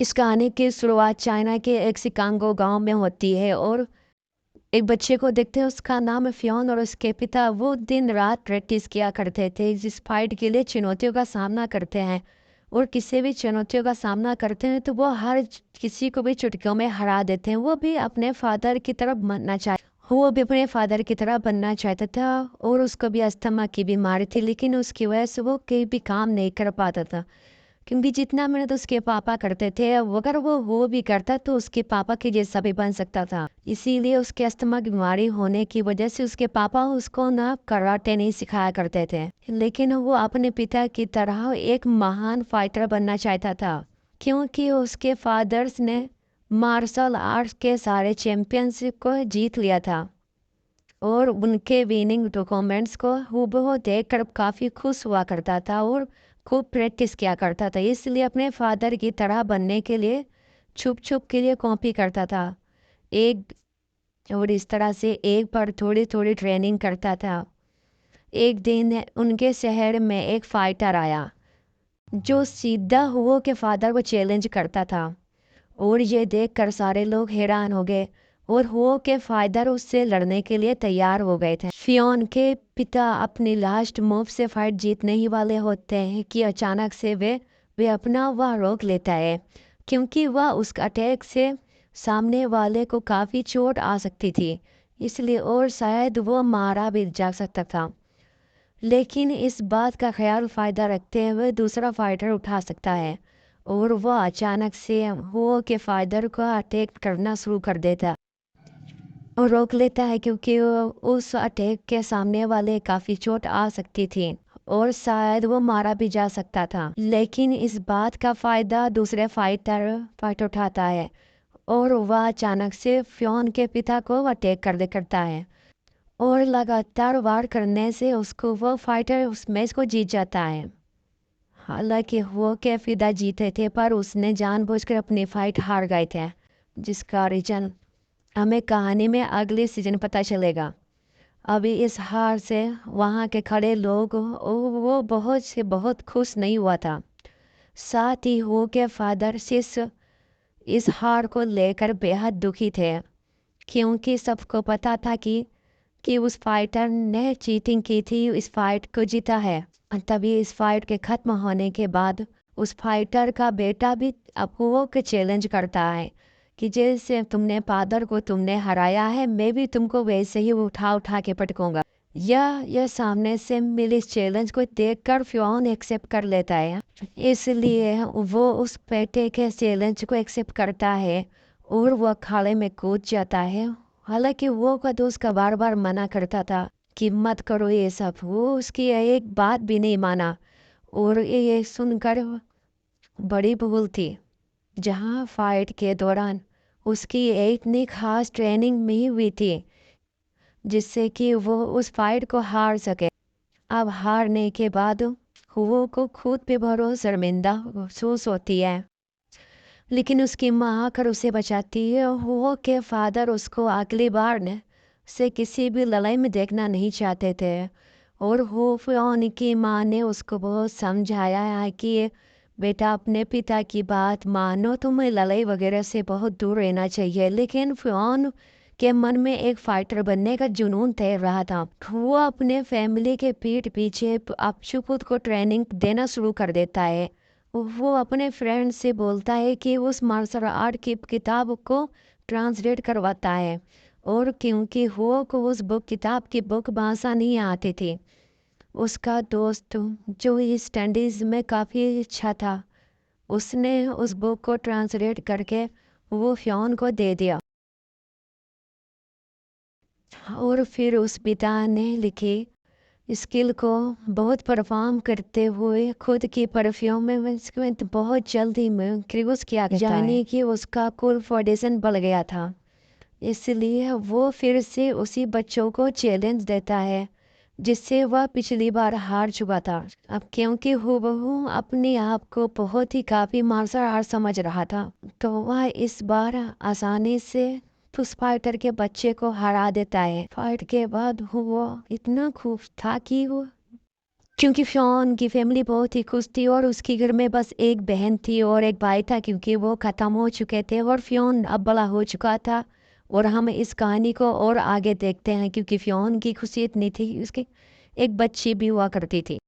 इस कहानी की शुरुआत चाइना के एक शिकागो गांव में होती है और एक बच्चे को देखते हैं। उसका नाम है फियोन और उसके पिता वो दिन रात प्रैक्टिस किया करते थे। जिस फाइट के लिए चुनौतियों का सामना करते हैं और किसी भी चुनौतियों का सामना करते हैं तो वो हर किसी को भी चुटकियों में हरा देते हैं। वो भी अपने फादर की तरफ बनना चाहते वो भी अपने फादर की तरह बनना चाहता था और उसको भी अस्थमा की बीमारी थी, लेकिन उसकी वजह से वो कहीं भी काम नहीं कर पाता था क्योंकि जितना मेहनत उसके पापा करते थे अगर वो भी करता तो उसके पापा के जैसा भी बन सकता था। इसीलिए उसके अस्थमा की बीमारी होने की वजह से उसके पापा उसको ना कराटे नहीं सिखाया करते थे, लेकिन वो अपने पिता की तरह एक महान फाइटर बनना चाहता था क्योंकि उसके फादर्स ने मार्शल आर्ट्स के सारे चैंपियनशिप को जीत लिया था और उनके विनिंग डॉक्यूमेंट्स को हूबहू देखकर काफ़ी खुश हुआ करता था और खूब प्रैक्टिस किया करता था। इसलिए अपने फादर की तरह बनने के लिए छुप छुप के लिए कॉपी करता था एक और इस तरह से एक बार थोड़ी थोड़ी ट्रेनिंग करता था। एक दिन उनके शहर में एक फाइटर आया जो सीधा हुओ के फादर को चैलेंज करता था और ये देखकर सारे लोग हैरान हो गए और हुओ के फादर उससे लड़ने के लिए तैयार हो गए थे। फियोन के पिता अपनी लास्ट मूव से फाइट जीतने ही वाले होते हैं कि अचानक से वे अपना वह रोक लेता है क्योंकि वह उस अटैक से सामने वाले को काफ़ी चोट आ सकती थी, इसलिए और शायद वो मारा भी जा सकता था। लेकिन इस बात का ख्याल फ़ायदा रखते हुए दूसरा फाइटर उठा सकता है और वह अचानक से हुओ के फाइटर को अटैक करना शुरू कर देता और रोक लेता है क्योंकि उस अटैक के सामने वाले काफ़ी चोट आ सकती थी और शायद वो मारा भी जा सकता था। लेकिन इस बात का फ़ायदा दूसरे फाइट उठाता है और वह अचानक से फ्योन के पिता को अटैक करता है और लगातार वार करने से उसको वो फाइटर उस मैच को जीत जाता है। हालांकि वो के फिदा जीते थे पर उसने जानबूझकर अपनी फाइट हार गए थे, जिसका रीजन हमें कहानी में अगले सीजन पता चलेगा। अभी इस हार से वहाँ के खड़े लोग वो बहुत से बहुत खुश नहीं हुआ था। साथ ही वो के फादर इस हार को लेकर बेहद दुखी थे क्योंकि सबको पता था कि उस फाइटर ने चीटिंग की थी, इस फाइट को जीता है। तभी इस फाइट के ख़त्म होने के बाद उस फाइटर का बेटा भी अफवाहों के चैलेंज करता है कि जैसे तुमने फादर को तुमने हराया है, मैं भी तुमको वैसे ही उठा उठा के पटकूंगा। यह सामने से मिले इस चैलेंज को देखकर फ्योन एक्सेप्ट कर लेता है, इसलिए वो उस बेटे के चैलेंज को एक्सेप्ट करता है और वह खाले में कूद जाता है। हालांकि वो का दोस्त का बार बार मना करता था कि मत करो ये सब, वो उसकी एक बात भी नहीं माना और ये सुनकर बड़ी भूल थी। जहाँ फाइट के दौरान उसकी एक इतनी खास ट्रेनिंग नहीं हुई थी जिससे कि वो उस फाइट को हार सके। अब हारने के बाद वो को खुद पे बहुत शर्मिंदा महसूस होती है, लेकिन उसकी माँ आकर उसे बचाती है। वो के फादर उसको अगली बार ने से किसी भी लड़ाई में देखना नहीं चाहते थे और वो फिर की माँ ने उसको बहुत समझाया है कि बेटा अपने पिता की बात मानो, तुम्हें लड़ाई वगैरह से बहुत दूर रहना चाहिए। लेकिन फिर के मन में एक फाइटर बनने का जुनून तैर रहा था। वो अपने फैमिली के पीठ पीछे अपशुपुत को ट्रेनिंग देना शुरू कर देता है। वो अपने फ्रेंड से बोलता है कि उस मार्शल आर्ट की किताब को ट्रांसलेट करवाता है और क्योंकि वो को उस किताब की बुक भाषा नहीं आती थी, उसका दोस्त जो इस स्टडीज़ में काफ़ी अच्छा था, उसने उस बुक को ट्रांसलेट करके वो फ्योन को दे दिया और फिर उस पिता ने लिखी स्किल को बहुत परफॉर्म करते हुए खुद की परफ्यूम में बहुत जल्दी में क्रूज किया गया, यानी कि उसका कुल फाउंडेशन बढ़ गया था। इसलिए वो फिर से उसी बच्चों को चैलेंज देता है जिससे वह पिछली बार हार चुका था। अब क्योंकि हूबहू अपने आप को बहुत ही काफ़ी मार्शल आर्ट समझ रहा था तो वह इस बार आसानी से उस फाइटर के बच्चे को हरा देता है। फाइट के बाद वो इतना खुश था कि वो क्योंकि फ़ियोन की फ़ैमिली बहुत ही खुश थी और उसके घर में बस एक बहन थी और एक भाई था क्योंकि वो ख़त्म हो चुके थे और फ़ियोन अब बड़ा हो चुका था। और हम इस कहानी को और आगे देखते हैं क्योंकि फ़ियोन की खुशी इतनी थी, उसकी एक बच्ची भी हुआ करती थी।